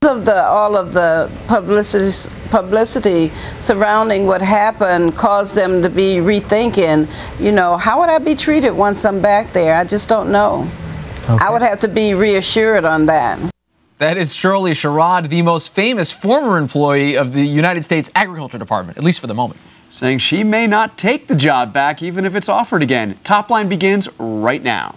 Of all of the publicity surrounding what happened caused them to be rethinking, you know, how would I be treated once I'm back there? I just don't know. Okay. I would have to be reassured on that. That is Shirley Sherrod, the most famous former employee of the United States Agriculture Department, at least for the moment. Saying she may not take the job back even if it's offered again. Top Line begins right now.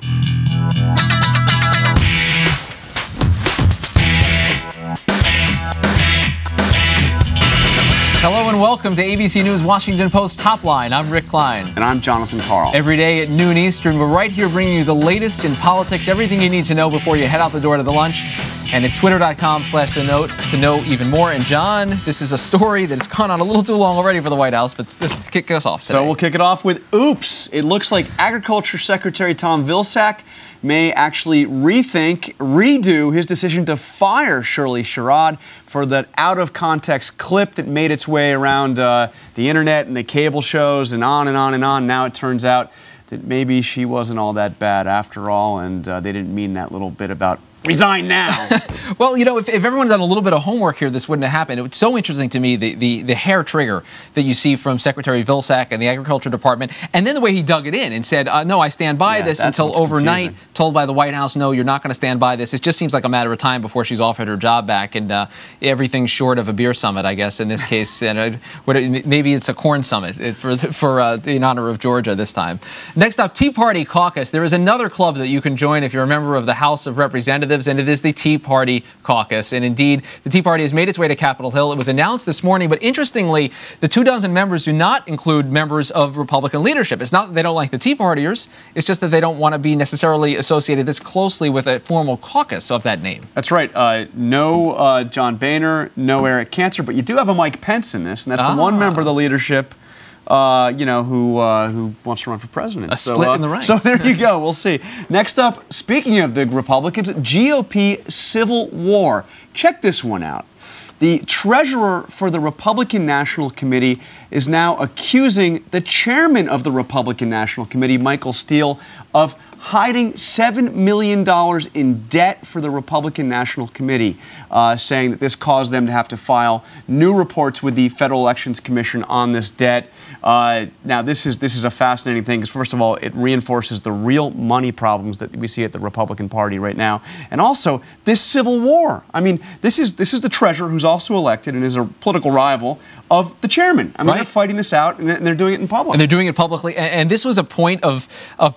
Hello and welcome to ABC News Washington Post Top Line. I'm Rick Klein. And I'm Jonathan Karl. Every day at noon Eastern, we're right here bringing you the latest in politics, everything you need to know before you head out the door to the lunch. And it's twitter.com/the note to know even more. And John, this is a story that has gone on a little too long already for the White House, but let's kick us off today. So we'll kick it off with oops. It looks like Agriculture Secretary Tom Vilsack may actually redo his decision to fire Shirley Sherrod for that out-of-context clip that made its way around the internet and the cable shows and on and on and on. Now it turns out that maybe she wasn't all that bad after all, and they didn't mean that little bit about resign now. Well, you know, if everyone had done a little bit of homework here, this wouldn't have happened. It's so interesting to me, the hair trigger that you see from Secretary Vilsack and the Agriculture Department, and then the way he dug it in and said, no, I stand by this, until overnight told by the White House, no, you're not going to stand by this. It just seems like a matter of time before she's offered her job back, and everything's short of a beer summit, I guess, in this case. And maybe it's a corn summit in honor of Georgia this time. Next up, Tea Party caucus. There is another club that you can join if you're a member of the House of Representatives, and it is the Tea Party caucus. And indeed, the Tea Party has made its way to Capitol Hill. It was announced this morning, but interestingly, the 24 members do not include members of Republican leadership. It's not that they don't like the Tea Partiers, it's just that they don't want to be necessarily associated this closely with a formal caucus of that name. That's right. No John Boehner, no Eric Cantor, but you do have a Mike Pence in this, and that's the one member of the leadership you know, who wants to run for president. A split in the ranks. So there you go. We'll see. Next up, speaking of the Republicans, GOP civil war. Check this one out. The treasurer for the Republican National Committee is now accusing the chairman of the Republican National Committee, Michael Steele, of hiding $7 million in debt for the Republican National Committee, saying that this caused them to have to file new reports with the Federal Elections Commission on this debt. Now, this is a fascinating thing because, first of all, it reinforces the real money problems that we see at the Republican Party right now, and also this civil war. I mean, this is the treasurer who's also elected and is a political rival of the chairman. I mean, they're fighting this out, and they're doing it in public. And they're doing it publicly. And this was a point of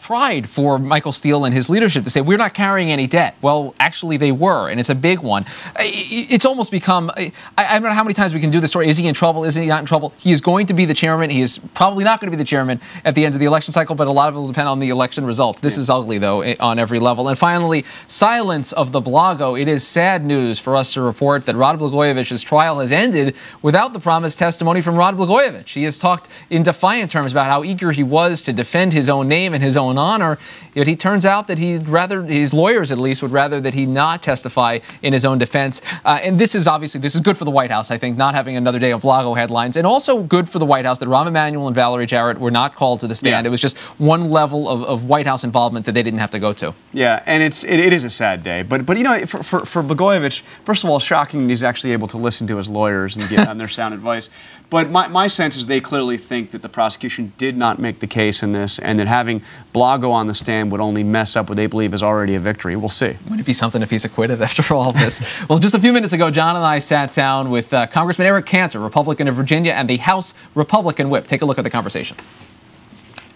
pride for Michael Steele and his leadership to say, we're not carrying any debt. Well, actually, they were, and it's a big one. It's almost become, I don't know how many times we can do this story. Is he in trouble? Is he not in trouble? He is going to be the chairman. He is probably not going to be the chairman at the end of the election cycle, but a lot of it will depend on the election results. This is ugly, though, on every level. And finally, silence of the Blago. It is sad news for us to report that Rod Blagojevich's trial has ended without the promised testimony from Rod Blagojevich. He has talked in defiant terms about how eager he was to defend his own name and his own honor, yet he turns out that his lawyers at least would rather that he not testify in his own defense. And this is good for the White House, I think, not having another day of Blago headlines, and also good for the White House that Rahm Emanuel and Valerie Jarrett were not called to the stand. It was just one level of White House involvement that they didn't have to go to. Yeah, and it is a sad day. But you know, for Blagojevich, first of all, shocking he's actually able to listen to his lawyers and give them their sound advice. But my sense is they clearly think that the prosecution did not make the case in this, and that having Blago on the stand would only mess up what they believe is already a victory. We'll see. Wouldn't it be something if he's acquitted after all this? Well, just a few minutes ago, John and I sat down with Congressman Eric Cantor, Republican of Virginia, and the House Republican whip. Take a look at the conversation.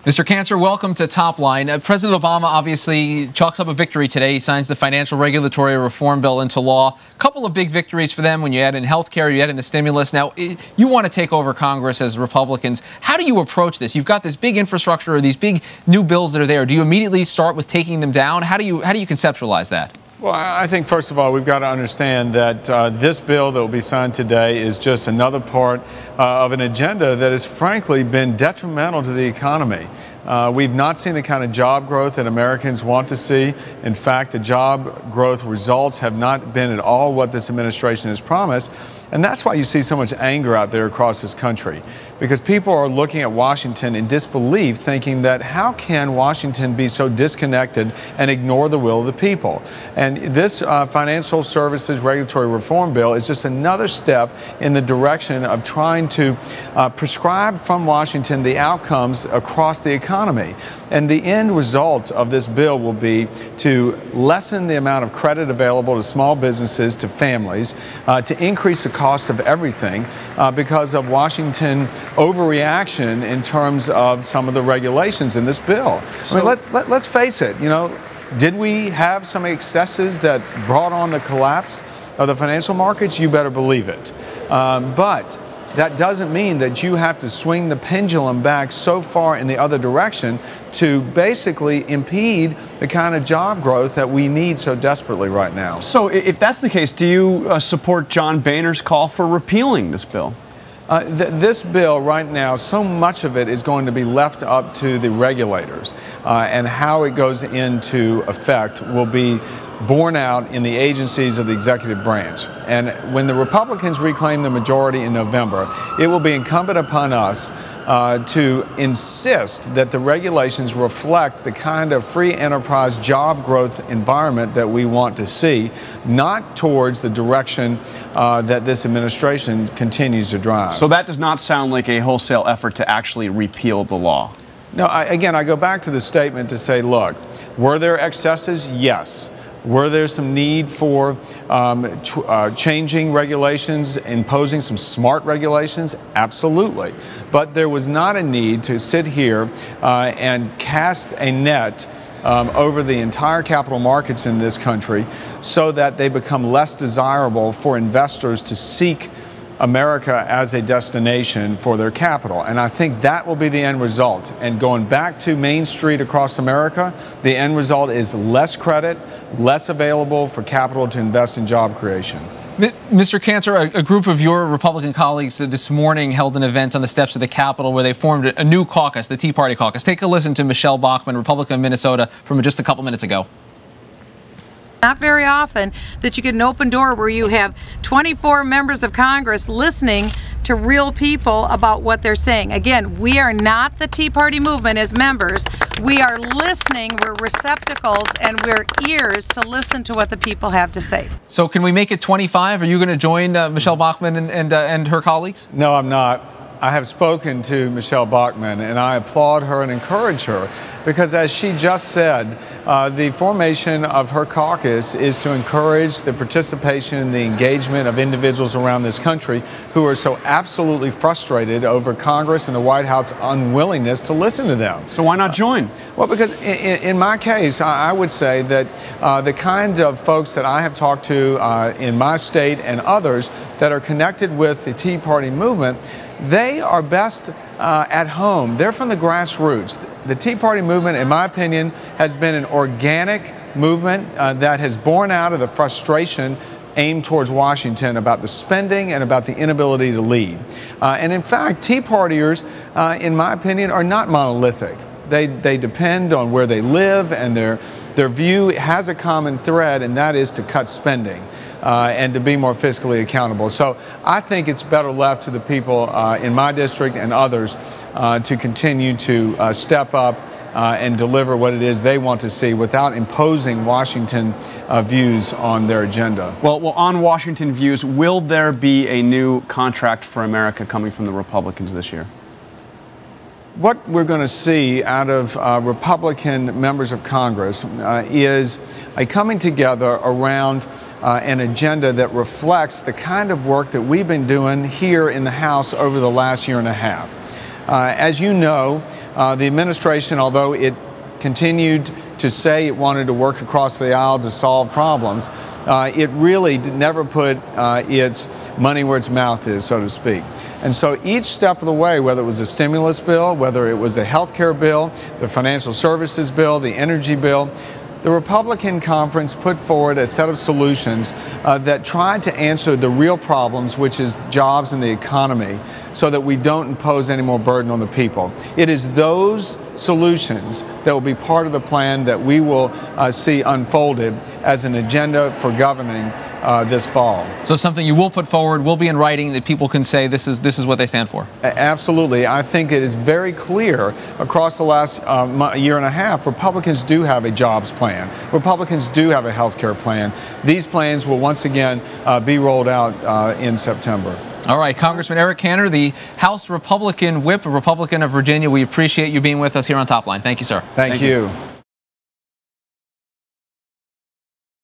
Mr. Cantor, welcome to Top Line. President Obama obviously chalks up a victory today. He signs the financial regulatory reform bill into law. A couple of big victories for them when you add in health care, you add in the stimulus. Now, you want to take over Congress as Republicans. How do you approach this? You've got this big infrastructure or these big new bills that are there. Do you immediately start with taking them down? How do you conceptualize that? Well, I think, first of all, we've got to understand that this bill that will be signed today is just another part of an agenda that has, frankly, been detrimental to the economy. We've not seen the kind of job growth that Americans want to see. In fact, the job growth results have not been at all what this administration has promised. And that's why you see so much anger out there across this country, because people are looking at Washington in disbelief, thinking that how can Washington be so disconnected and ignore the will of the people? And this financial services regulatory reform bill is just another step in the direction of trying to prescribe from Washington the outcomes across the economy. And the end result of this bill will be to lessen the amount of credit available to small businesses, to families, to increase the cost of everything because of Washington overreaction in terms of some of the regulations in this bill. I mean, let's face it, you know, did we have some excesses that brought on the collapse of the financial markets? You better believe it. But that doesn't mean that you have to swing the pendulum back so far in the other direction to basically impede the kind of job growth that we need so desperately right now. So if that's the case, do you support John Boehner's call for repealing this bill? This bill right now, so much of it is going to be left up to the regulators, and how it goes into effect will be borne out in the agencies of the executive branch. And when the Republicans reclaim the majority in November, it will be incumbent upon us to insist that the regulations reflect the kind of free enterprise job growth environment that we want to see, not towards the direction that this administration continues to drive. So that does not sound like a wholesale effort to actually repeal the law. No, again, I go back to the statement to say, look, were there excesses? Yes. Were there some need for changing regulations, imposing some smart regulations? Absolutely. But there was not a need to sit here and cast a net over the entire capital markets in this country so that they become less desirable for investors to seek America as a destination for their capital. And I think that will be the end result. And going back to Main Street across America, the end result is less credit, less available for capital to invest in job creation. Mr. Cantor, a group of your Republican colleagues this morning held an event on the steps of the Capitol where they formed a new caucus, the Tea Party caucus. Take a listen to Michelle Bachmann, Republican of Minnesota, from just a couple minutes ago. Not very often that you get an open door where you have 24 members of Congress listening to real people about what they're saying. Again, we are not the Tea Party movement as members. We are listening, we're receptacles, and we're ears to listen to what the people have to say. So can we make it 25? Are you going to join Michelle Bachmann and her colleagues? No, I'm not. I have spoken to Michelle Bachmann, and I applaud her and encourage her because, as she just said, the formation of her caucus is to encourage the participation and the engagement of individuals around this country who are so absolutely frustrated over Congress and the White House unwillingness to listen to them. So why not join? Well, because in my case, I would say that the kind of folks that I have talked to in my state and others that are connected with the Tea Party movement, they are best at home. They're from the grassroots. The Tea Party movement, in my opinion, has been an organic movement that has borne out of the frustration aimed towards Washington about the spending and about the inability to lead. And in fact, Tea Partiers, in my opinion, are not monolithic. They depend on where they live, and their view has a common thread, and that is to cut spending and to be more fiscally accountable. So I think it's better left to the people in my district and others to continue to step up and deliver what it is they want to see without imposing Washington views on their agenda. Well, on Washington views, will there be a new contract for America coming from the Republicans this year? What we're going to see out of Republican members of Congress is a coming together around an agenda that reflects the kind of work that we've been doing here in the House over the last year and a half. As you know, the administration, although it continued to say it wanted to work across the aisle to solve problems, it really never put its money where its mouth is, so to speak. And so each step of the way, whether it was a stimulus bill, whether it was a health care bill, the financial services bill, the energy bill, the Republican conference put forward a set of solutions that tried to answer the real problems, which is jobs and the economy, so that we don't impose any more burden on the people. It is those solutions that will be part of the plan that we will see unfolded as an agenda for governing this fall. So something you will put forward will be in writing that people can say this is what they stand for. Absolutely. I think it is very clear across the last year and a half, Republicans do have a jobs plan. Republicans do have a health care plan. These plans will once again be rolled out in September. All right, Congressman Eric Cantor, the House Republican Whip, a Republican of Virginia. We appreciate you being with us here on Top Line. Thank you, sir. Thank you.